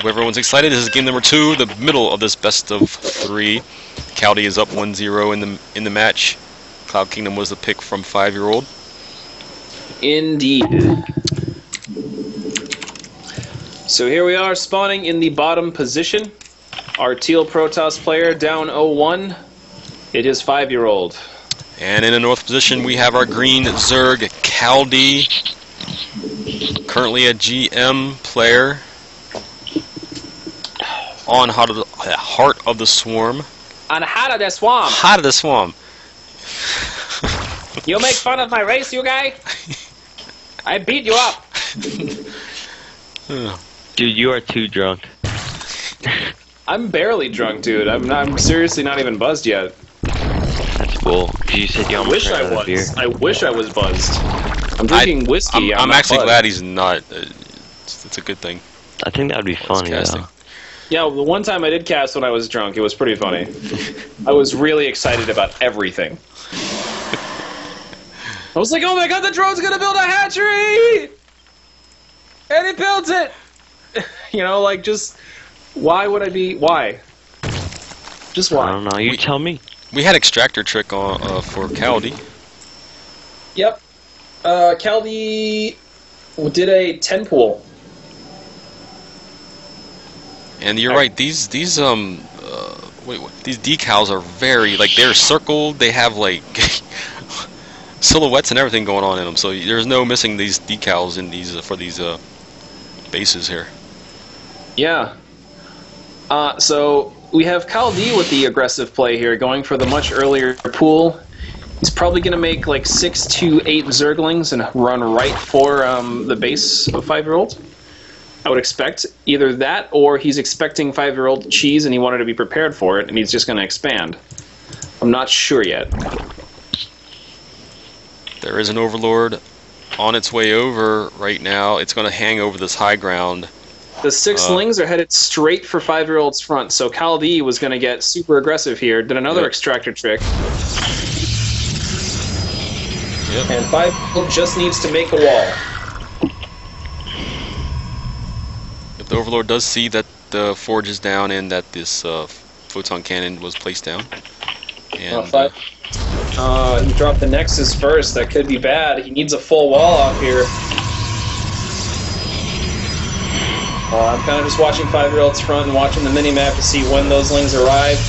Hope everyone's excited. This is game number 2, the middle of this best of 3. Kaldi is up 1-0 in the match. Cloud Kingdom was the pick from Fiveyearold. Indeed. So here we are, spawning in the bottom position. Our teal Protoss player down 0-1. It is Fiveyearold. And in the north position, we have our green Zerg Kaldi, currently a GM player on Heart of the Swarm. On Heart of the Swarm. Heart of the Swarm. You make fun of my race, you guy? I beat you up. Dude, you are too drunk. I'm barely drunk, dude. I'm seriously not even buzzed yet. That's cool. You said you almost ran out of beer. I wish I was buzzed. I'm drinking whiskey. I'm actually glad he's not. It's a good thing. I think that would be funny, though. Yeah, the one time I did cast when I was drunk, it was pretty funny. I was really excited about everything. I was like, oh my god, the drone's gonna build a hatchery! And it builds it! You know, like, just... Why would I be... Why? Just why? I don't know, you tell me. We had extractor trick on for Kaldi. Yep. Kaldi did a 10 pool. And you're right, these decals are very, like, they're circled, they have, like, silhouettes and everything going on in them, so there's no missing these decals in these, for these, bases here. Yeah. So, we have Kaldi with the aggressive play here, going for the much earlier pool. He's probably going to make, like, 6 to 8 Zerglings and run right for, the base of Fiveyearold. I would expect either that, or he's expecting Fiveyearold cheese and he wanted to be prepared for it, and he's just going to expand. I'm not sure yet. There is an Overlord on its way over right now. It's going to hang over this high ground. The 6 Lings are headed straight for Fiveyearold's front, so Kaldi was going to get super aggressive here. Did another extractor trick. Yep. And Fiveyearold just needs to make a wall. The Overlord does see that the forge is down and that this photon cannon was placed down. And he dropped the Nexus first. That could be bad. He needs a full wall off here. I'm kind of just watching Fiveyearold's front and watching the minimap to see when those Lings arrive.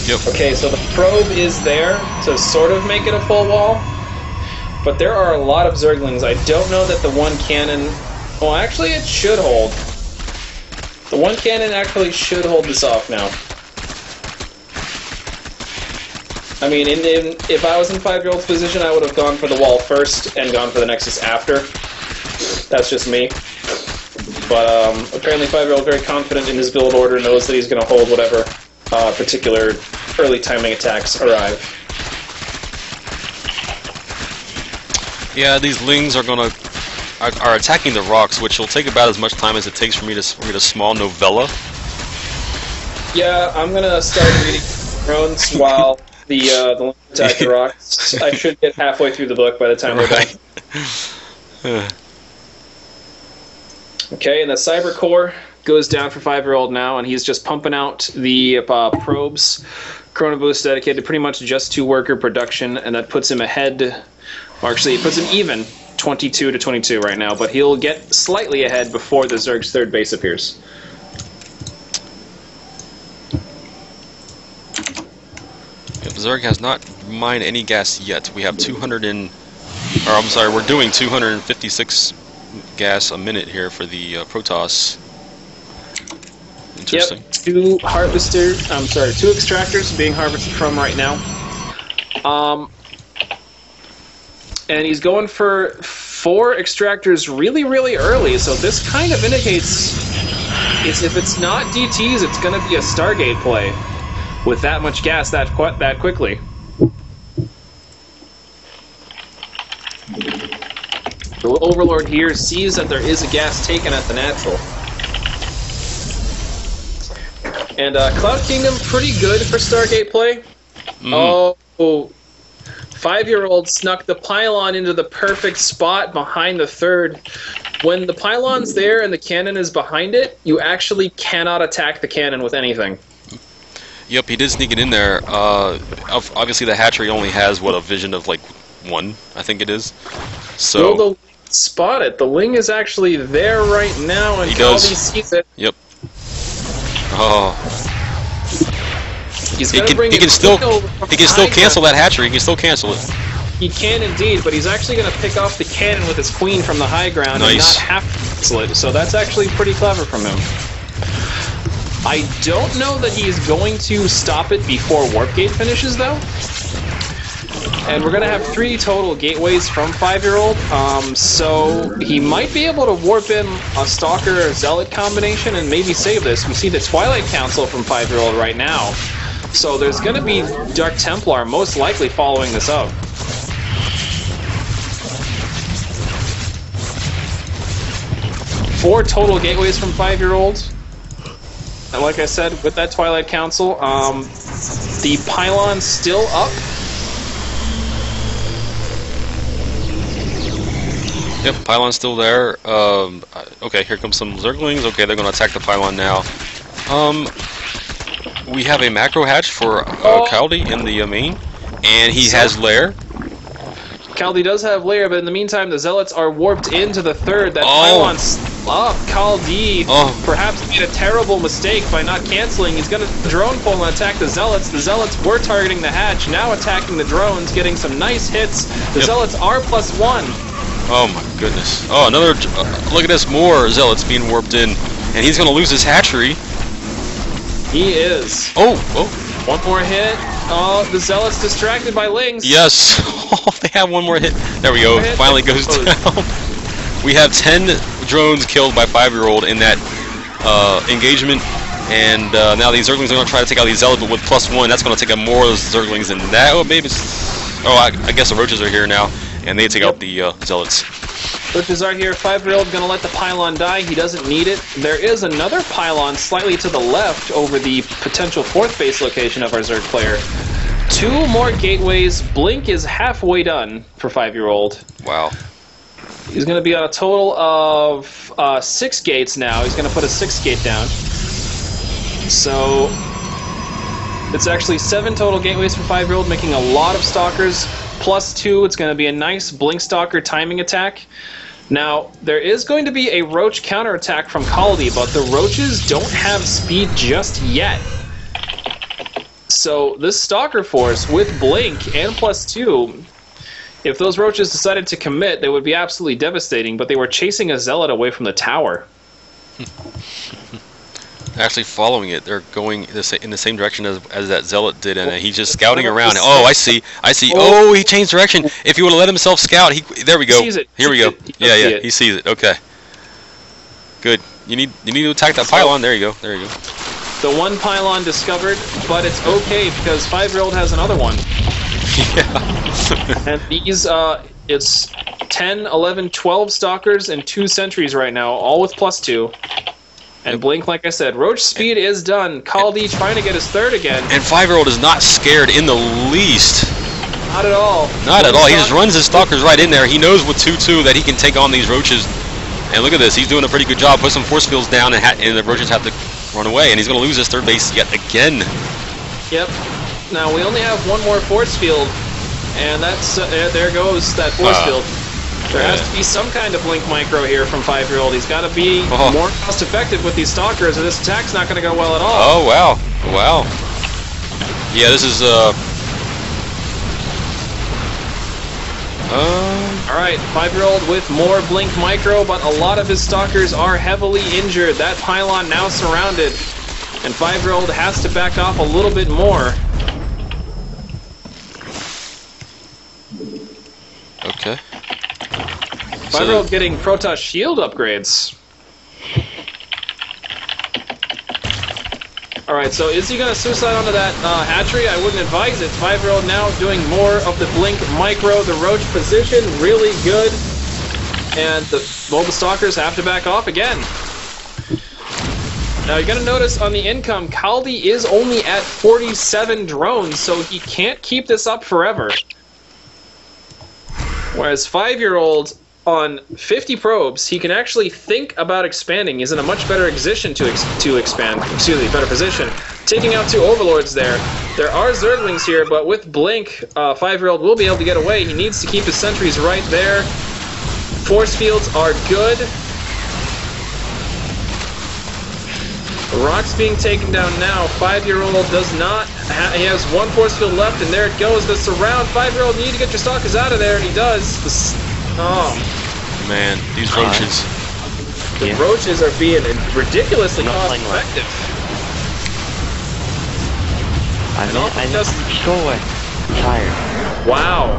Yep. Okay, so the probe is there to sort of make it a full wall. But there are a lot of Zerglings. I don't know that the one cannon... Well, actually, it should hold. The one cannon actually should hold this off now. I mean, if I was in Fiveyearold's position, I would have gone for the wall first and gone for the Nexus after. That's just me. But apparently Fiveyearold, very confident in his build order, knows that he's going to hold whatever particular early timing attacks arrive. yeah, these Lings are gonna are attacking the rocks, which will take about as much time as it takes for me to read a small novella. Yeah, I'm gonna start reading drones while the Lings attack the rocks. I should get halfway through the book by the time we're done. Okay, and the Cyber Core goes down for Fiveyearold now, and he's just pumping out the probes. Chrono Boost dedicated pretty much just to worker production, and that puts him ahead. Or actually, it puts him even, 22 to 22 right now, but he'll get slightly ahead before the Zerg's third base appears. Yep, Zerg has not mined any gas yet. We have 200 and... Or, I'm sorry, we're doing 256 gas a minute here for the Protoss. Interesting. Yep, 2 extractors being harvested from right now. And he's going for 4 extractors really, really early, so this kind of indicates if it's not DTs, it's going to be a Stargate play with that much gas that quickly. The Overlord here sees that there is a gas taken at the natural. And Cloud Kingdom, pretty good for Stargate play. Oh, Fiveyearold snuck the pylon into the perfect spot behind the third. When the pylon's there and the cannon is behind it, you actually cannot attack the cannon with anything. Yep, he did sneak it in there. Obviously, the hatchery only has, what, a vision of, like, 1, I think it is. So... Will the spot it? The Ling is actually there right now, and Kaldi sees it. Yep. Oh. He can still cancel that hatchery. He can still cancel it. He can indeed, but he's actually going to pick off the cannon with his queen from the high ground and not have to cancel it. So that's actually pretty clever from him. I don't know that he's going to stop it before Warp Gate finishes, though. And we're going to have 3 total gateways from Fiveyearold, so he might be able to warp in a Stalker or Zealot combination and maybe save this. We see the Twilight Council from Fiveyearold right now, so there's going to be Dark Templar most likely following this up. Four total gateways from Fiveyearold. And like I said, with that Twilight Council, the pylon's still up. Yep, pylon's still there. Okay, here comes some Zerglings. Okay, they're going to attack the pylon now. We have a macro hatch for Kaldi in the main, and he has lair. Kaldi does have lair, but in the meantime, the Zealots are warped into the third. That pylon's up. Kaldi perhaps made a terrible mistake by not canceling. He's going to drone pull and attack the Zealots. The Zealots were targeting the hatch, now attacking the drones, getting some nice hits. The Zealots are +1. Oh my goodness. Oh, another... look at this, more Zealots being warped in. And he's going to lose his hatchery. He is. Oh. One more hit. Oh, the Zealots distracted by Lings. Yes. They have one more hit. There we go. Finally goes down. We have 10 drones killed by Fiveyearold in that engagement. And now these Zerglings are going to try to take out these Zealots, but with +1, that's going to take out more of those Zerglings than that. Oh, baby. Oh, I guess the Roaches are here now. And they take out the Zealots. Roaches are here. Fiveyearold going to let the pylon die. He doesn't need it. There is another pylon slightly to the left over the potential 4th base location of our Zerg player. 2 more gateways. Blink is halfway done for Fiveyearold. Wow. He's going to be on a total of 6 gates now. He's going to put a 6th gate down. So it's actually 7 total gateways for Fiveyearold, making a lot of Stalkers. +2, it's going to be a nice Blink Stalker timing attack. Now, there is going to be a Roach counterattack from Kaldi, but the Roaches don't have speed just yet. So this Stalker force with Blink and +2, if those Roaches decided to commit, they would be absolutely devastating, but they were chasing a Zealot away from the tower. Actually following it, they're going in the same direction as that Zealot did, and he's just scouting around. Oh, I see. Oh, he changed direction. If he would have let himself scout, there we go. Here we go. Yeah, he sees it. Okay. Good. You need to attack that pylon. There you go. The one pylon discovered, but it's okay because Fiveyearold has another one. Yeah. And these, it's 10, 11, 12 Stalkers and 2 sentries right now, all with +2. And Blink, like I said, Roach speed is done. Kaldi trying to get his 3rd again. And Fiveyearold is not scared in the least. Not at all. Not at all. He just runs his Stalkers right in there. He knows with 2-2 that he can take on these Roaches. And look at this. He's doing a pretty good job. Put some force fields down, and the Roaches have to run away. And he's going to lose his 3rd base yet again. Yep. Now, we only have 1 more force field. And that's there goes that force field. There has to be some kind of Blink micro here from Fiveyearold. He's got to be more cost-effective with these Stalkers, or this attack's not going to go well at all. Oh, wow. Yeah, this is, Alright, Fiveyearold with more Blink micro, but a lot of his Stalkers are heavily injured. That pylon now surrounded, and Fiveyearold has to back off a little bit more. Okay. Fiveyearold getting Protoss shield upgrades. Alright, so is he going to suicide onto that hatchery? I wouldn't advise it. Fiveyearold now doing more of the Blink micro. The Roach position, really good. And the Stalkers have to back off again. Now you're going to notice on the income, Kaldi is only at 47 drones, so he can't keep this up forever. Whereas Fiveyearold on 50 probes, he can actually think about expanding. He's in a much better position to expand. Excuse me, better position. Taking out 2 overlords there. There are Zerglings here, but with Blink, Fiveyearold will be able to get away. He needs to keep his sentries right there. Force fields are good. Rock's being taken down now. Fiveyearold does not. He has 1 force field left, and there it goes. The surround. Fiveyearold, you need to get your stalkers out of there, and he does. Oh man, these roaches. The roaches are being ridiculously cost-effective. I just go away. I'm tired. Wow.